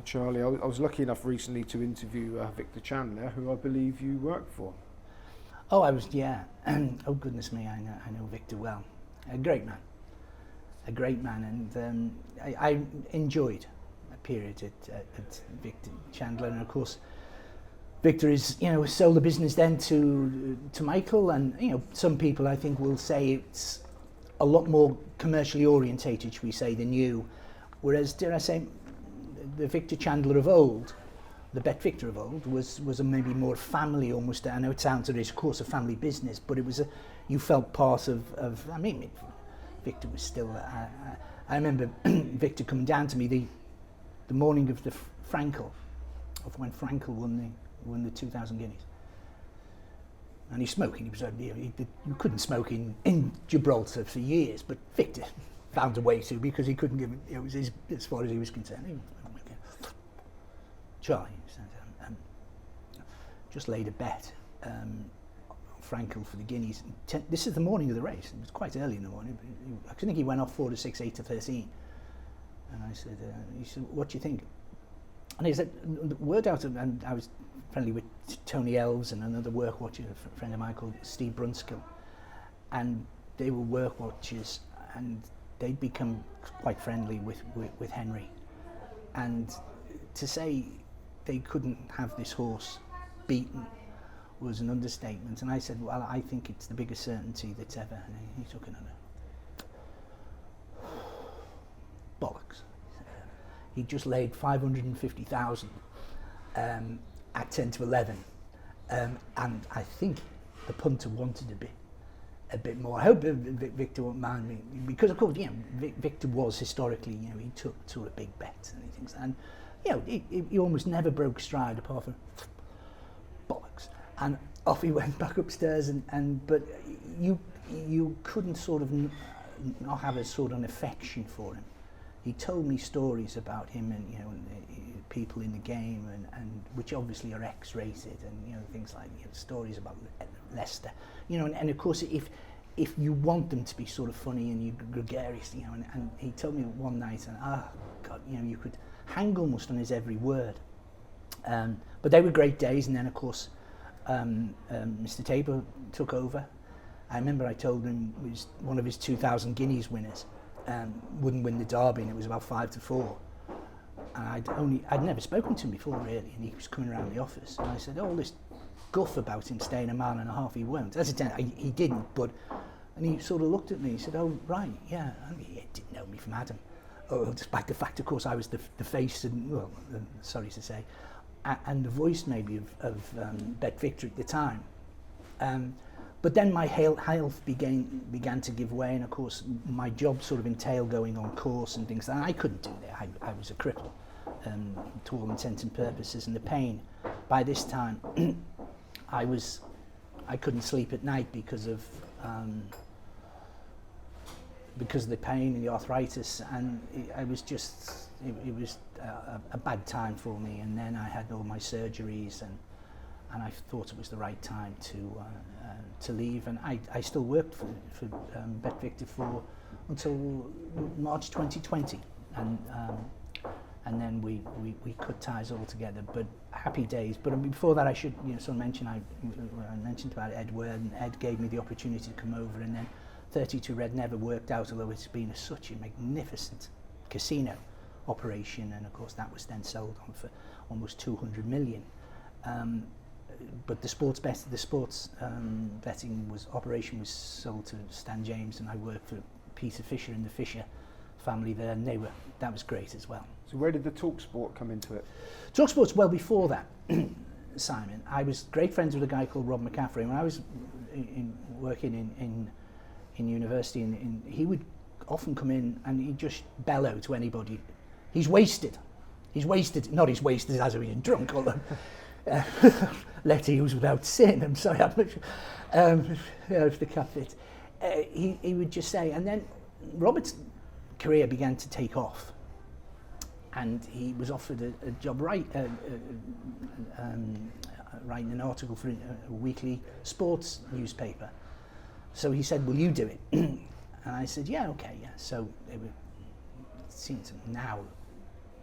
Charlie, I was lucky enough recently to interview Victor Chandler, who I believe you work for. Oh, I was, yeah. Oh, goodness me, I know Victor well. A great man, and I enjoyed a period at Victor Chandler, and of course, Victor is, sold the business then to Michael, and some people I think will say it's a lot more commercially orientated, should we say, than you, whereas, dare I say, the Victor Chandler of old, the Bet Victor of old, was a maybe more family almost. I know it sounds it is, of course, a family business, but it was you felt part of I mean, Victor was still. I remember Victor coming down to me the morning of the Frankel, of when Frankel won the 2,000 guineas, and he's smoking. He was you couldn't smoke in Gibraltar for years, but Victor found a way to, because he couldn't give it was his, as far as he was concerned. Charlie just laid a bet Frankel for the guineas. This is the morning of the race. It was quite early in the morning. I think he went off 4-6, 8-13. And I said, he said, what do you think? And he said, the word out of, and I was friendly with Tony Elves and another work watcher, a friend of mine called Steve Brunskill. And they were work watchers, and they'd become quite friendly with Henry. And to say they couldn't have this horse beaten was an understatement. And I said, well, I think it's the biggest certainty that's ever. And he took it on a bollocks. He just laid 550,000 at 10-11, and I think the punter wanted a bit more. I hope Victor won't mind me, because of course, Victor was historically, he took sort of big bets and things, and he almost never broke stride apart from bollocks, and off he went back upstairs, but you couldn't sort of not have a sort of an affection for him. He told me stories about him and people in the game and which obviously are X-rated, and things like stories about Leicester, and of course if you want them to be sort of funny and you gregarious, and he told me one night, and God, you could hang almost on his every word. But they were great days, and then of course Mr. Tabor took over. I remember I told him it was one of his 2,000 guineas winners wouldn't win the derby, and it was about 5-4. And I'd never spoken to him before really, and he was coming around the office, and I said, all this guff about him staying a mile and a half, he won't. As it turned out, he didn't, and he sort of looked at me, he said, oh right, yeah, and he didn't know me from Adam. Despite the fact, of course, I was the face, and well, sorry to say, and the voice maybe of Bet Victor at the time. But then my health began to give way, and of course my job sort of entailed going on course and things, and I couldn't do that. I was a cripple to all intents and purposes, and the pain. By this time, I couldn't sleep at night because of the pain and the arthritis, and it was a bad time for me. And then I had all my surgeries, and I thought it was the right time to leave, and I still worked for Bet Victor until March 2020, and then we cut ties altogether. But happy days. But before that, I should sort of mention I mentioned about Ed Ware, and Ed gave me the opportunity to come over, and then 32 Red never worked out, although it's been such a magnificent casino operation, and of course that was then sold on for almost 200 million. But the sports betting operation was sold to Stan James, and I worked for Peter Fisher and the Fisher family there, and that was great as well. So where did the TalkSport come into it? TalkSport's well before that, Simon. I was great friends with a guy called Rob McCaffrey. When I was working in university, and he would often come in and he'd just bellow to anybody, he's wasted, not he's wasted as in drunk, although Letty was without sin, I'm sorry, if the cat fits. He would just say, and then Robert's career began to take off, and he was offered a job writing an article for a weekly sports newspaper. So he said, will you do it? And I said, yeah, okay, yeah. So it seems now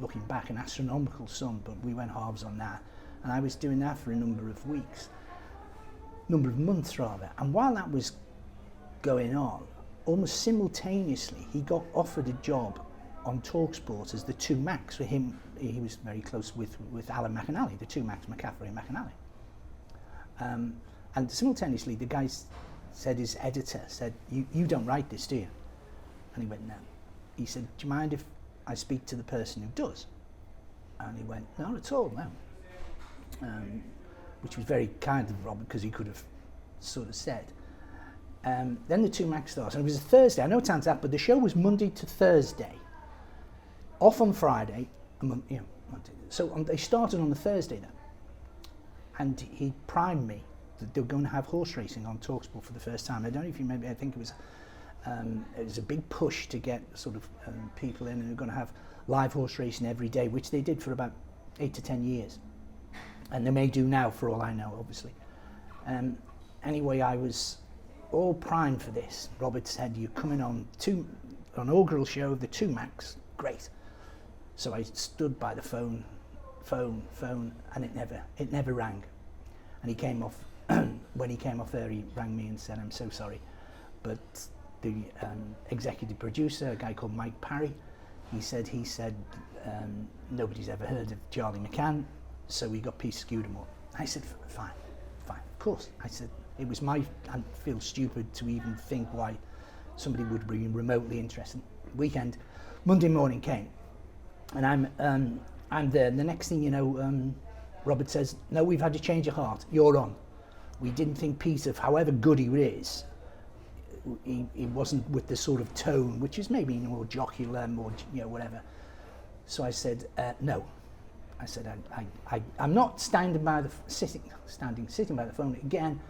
looking back, an astronomical sum, but we went halves on that. And I was doing that for a number of months rather. And while that was going on, almost simultaneously, he got offered a job on TalkSport as the two Macs. For him, he was very close with Alan McAnally, the two Macs, McCaffrey and McAnally. And simultaneously, the guy said, his editor said, you don't write this, do you? And he went, no. He said, do you mind if I speak to the person who does? And he went, not at all, no. Which was very kind of Robert, because he could have sort of said. Then the two Macs started, and it was a Thursday. I know it sounds that, but the show was Monday to Thursday, off on Friday, Monday. So they started on the Thursday then, and he primed me that they were going to have horse racing on TalkSport for the first time. I don't know if you remember. I think it was a big push to get sort of people in, and they're going to have live horse racing every day, which they did for about 8 to 10 years, and they may do now, for all I know, obviously. Anyway, I was all primed for this. Robert said, you're coming on an inaugural show of the two Macs. Great. So I stood by the phone, and it never rang. And he came off, when he came off there, he rang me and said, I'm so sorry, but the executive producer, a guy called Mike Parry, he said nobody's ever heard of Charlie McCann, so we got Peter Scudamore. I said, fine, of course. I said, I feel stupid to even think why somebody would be remotely interested. Weekend, Monday morning came, and I'm there. And the next thing you know, Robert says, no, we've had a change of heart. You're on. We didn't think Peter, however good he is, he wasn't with the sort of tone, which is maybe more jocular, more whatever. So I said, no. I said, I'm not sitting by the phone again,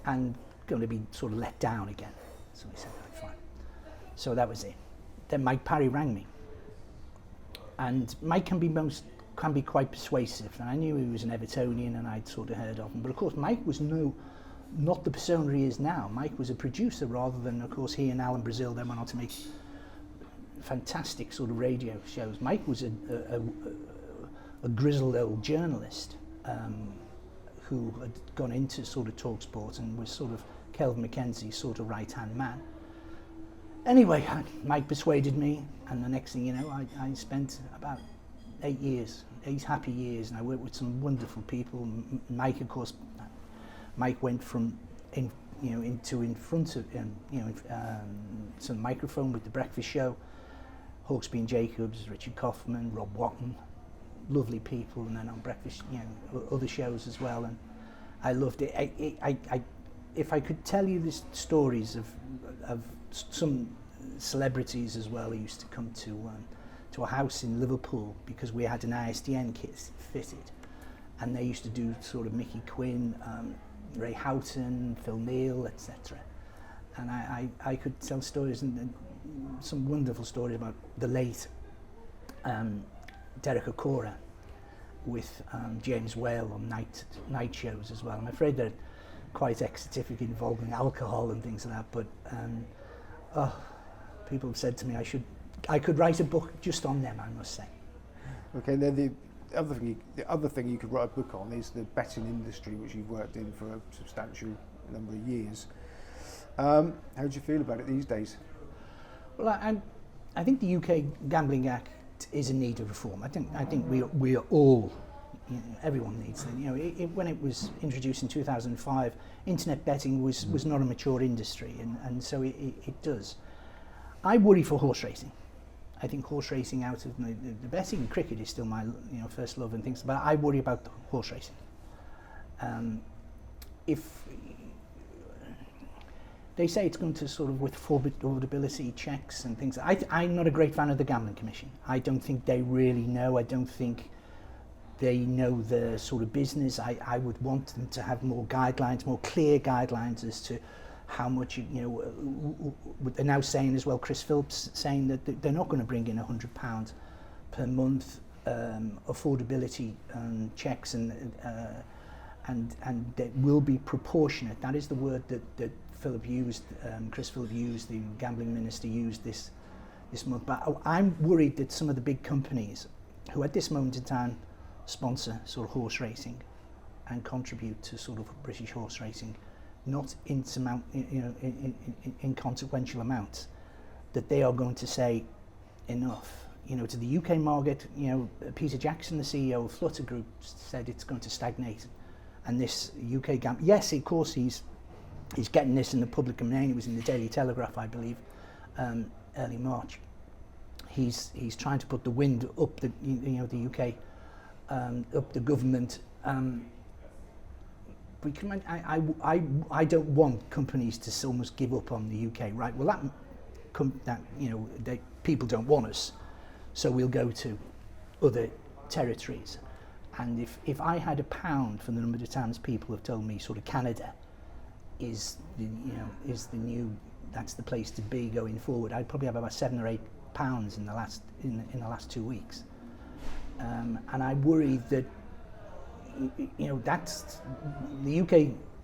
and going to be sort of let down again. So he said, right, fine. So that was it. Then Mike Parry rang me, and Mike can be quite persuasive, and I knew he was an Evertonian, and I'd sort of heard of him. But of course, Mike was not the persona he is now. Mike was a producer rather than, of course, he and Alan Brazil then went on to make fantastic sort of radio shows. Mike was a grizzled old journalist who had gone into sort of TalkSport and was sort of Kelvin Mackenzie's sort of right-hand man. Anyway, Mike persuaded me, and the next thing you know, I spent about 8 happy years, and I worked with some wonderful people. Mike, of course, Mike went from in front of some microphone with The Breakfast Show, Hawksby and Jacobs, Richard Kaufman, Rob Watton, lovely people, and then on Breakfast, other shows as well, and I loved it. If I could tell you the stories of some celebrities as well, who used to come to a house in Liverpool because we had an ISDN kit fitted, and they used to do sort of Mickey Quinn, Ray Houghton, Phil Neal, etc. And I could tell stories, and some wonderful stories about the late Derek Okora with James Whale on night shows as well. I'm afraid they're quite exotic, involving alcohol and things like that, but people have said to me I could write a book just on them, I must say. Okay, then the other thing you could write a book on is the betting industry, which you've worked in for a substantial number of years. How do you feel about it these days? Well, I think the UK Gambling Act is in need of reform. I think we are all, everyone needs it. When it was introduced in 2005, internet betting was not a mature industry, and so it does. I worry for horse racing. I think horse racing, out of the betting, cricket is still my first love and things, but I worry about the horse racing. If they say it's going to sort of with affordability checks and things, I'm not a great fan of the Gambling Commission. I don't think they really know. I don't think they know the sort of business. I would want them to have more guidelines, more clear guidelines as to how much, they're now saying as well, Chris Phillips saying that they're not going to bring in £100 per month affordability checks, and that will be proportionate. That is the word that Philip used, Chris Phillips used, the gambling minister used this month. But I'm worried that some of the big companies who at this moment in time sponsor sort of horse racing and contribute to sort of British horse racing, not in inconsequential amounts, that they are going to say enough. To the UK market, Peter Jackson, the CEO of Flutter Group, said it's going to stagnate. And this UK yes, of course, he's getting this in the public domain. It was in the Daily Telegraph, I believe, early March. He's trying to put the wind up the UK, up the government. I don't want companies to almost give up on the UK, right? Well, people don't want us, so we'll go to other territories. And if I had £1 for the number of times people have told me sort of Canada is the new, that's the place to be going forward, I'd probably have about £7 or £8 in the last 2 weeks. And I worry that that's the UK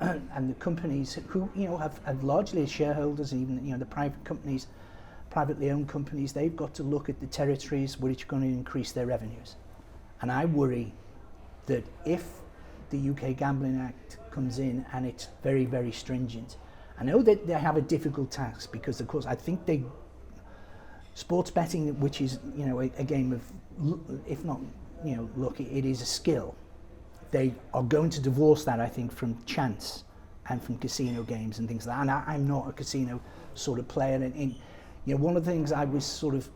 and the companies who have largely as shareholders, even the private companies, privately owned companies, they've got to look at the territories which are going to increase their revenues. And I worry that if the UK Gambling Act comes in and it's very, very stringent, I know that they have a difficult task because, of course, I think sports betting, which is a game of, if not luck, it is a skill. They are going to divorce that, I think, from chance and from casino games and things like that. And I'm not a casino sort of player. And one of the things I was sort of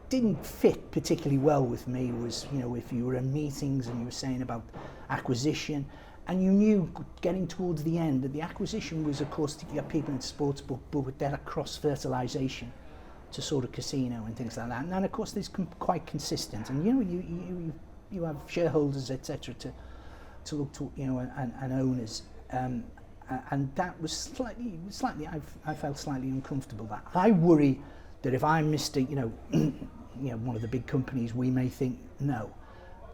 didn't fit particularly well with me was, if you were in meetings and you were saying about acquisition, and you knew getting towards the end that the acquisition was, of course, to get people into sports, but with that cross-fertilisation to sort of casino and things like that. And of course, it's quite consistent. And you have shareholders, etc., to look to, and owners, and that was slightly. I felt slightly uncomfortable. That I worry that if I'm Mr. One of the big companies, we may think, no,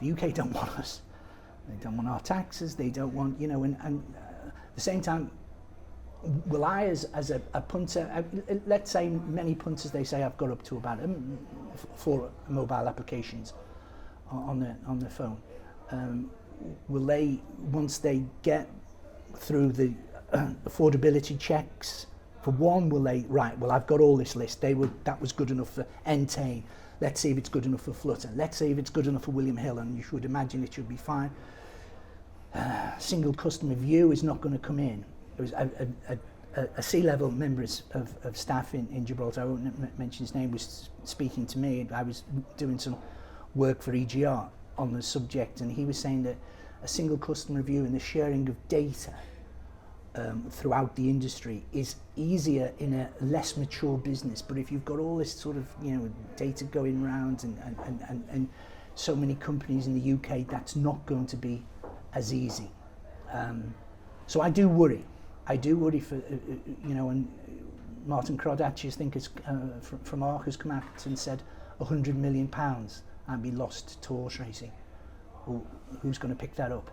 the UK don't want us. They don't want our taxes. They don't want, and at the same time, will I, as a punter, let's say many punters, they say I've got up to about 4 mobile applications on their phone. Will they, once they get through the affordability checks, for one, will they, right, well, I've got all this list, that was good enough for Entain, let's see if it's good enough for Flutter, let's see if it's good enough for William Hill, and you should imagine it should be fine. Single customer view is not going to come in. There was a C-level member of staff in Gibraltar, I won't mention his name, was speaking to me. I was doing some work for EGR on the subject, and he was saying that a single customer view and the sharing of data throughout the industry is easier in a less mature business. But if you've got all this sort of data going around and so many companies in the UK, that's not going to be as easy. So I do worry for and Martin Crodacci, I think, from ARC, has come out and said £100 million and be lost to horse racing. Well, who's going to pick that up?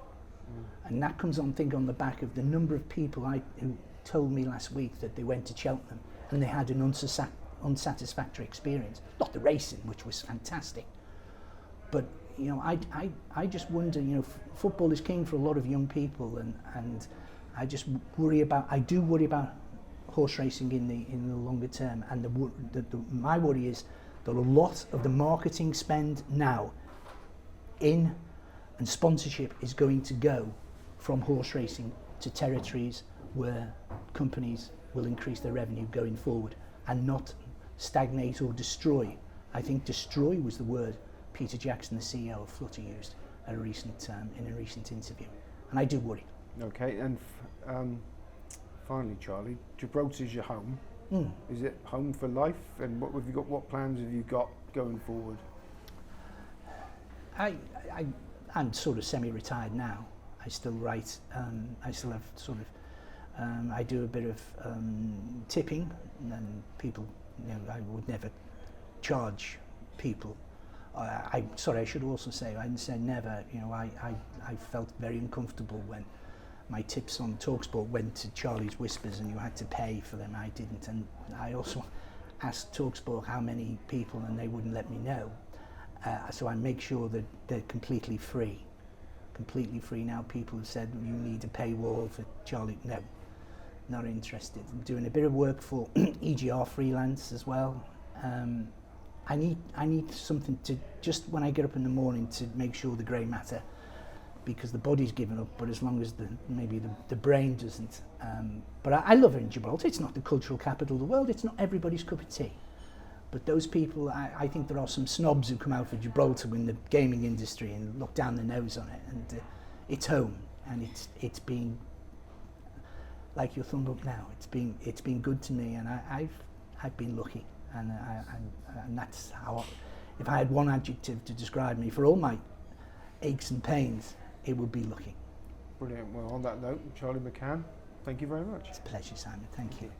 And that comes on the back of the number of people who told me last week that they went to Cheltenham and they had an unsatisfactory experience. Not the racing, which was fantastic, but I just wonder. Football is king for a lot of young people, and I just worry about. I do worry about horse racing in the longer term, and my worry is that a lot of the marketing spend now and sponsorship is going to go from horse racing to territories where companies will increase their revenue going forward and not stagnate or destroy. I think destroy was the word Peter Jackson, the CEO of Flutter, used in a recent interview, and I do worry. Okay, and finally, Charlie, Gibraltar's your home. Is it home for life? And what have you got? What plans have you got going forward? I'm sort of semi-retired now. I still write. I still have sort of. I do a bit of tipping, and people. I would never charge people. I should also say, I didn't say never. I felt very uncomfortable when my tips on TalkSport went to Charlie's Whispers and you had to pay for them. I didn't, and I also asked TalkSport how many people, and they wouldn't let me know. So I make sure that they're completely free now. People have said you need a paywall for Charlie. No, not interested. I'm doing a bit of work for EGR freelance as well. I need something to, just when I get up in the morning, to make sure the grey matter, because the body's given up, but as long as maybe the brain doesn't. But I love it in Gibraltar. It's not the cultural capital of the world. It's not everybody's cup of tea. But those people, I think there are some snobs who come out for Gibraltar in the gaming industry and look down their nose on it. And it's home, and it's been like your thumb up now. It's been good to me, and I've been lucky, and that's how. If I had one adjective to describe me for all my aches and pains, it would be lucky. Brilliant. Well, on that note, Charlie McCann, thank you very much. It's a pleasure, Simon. Thank you.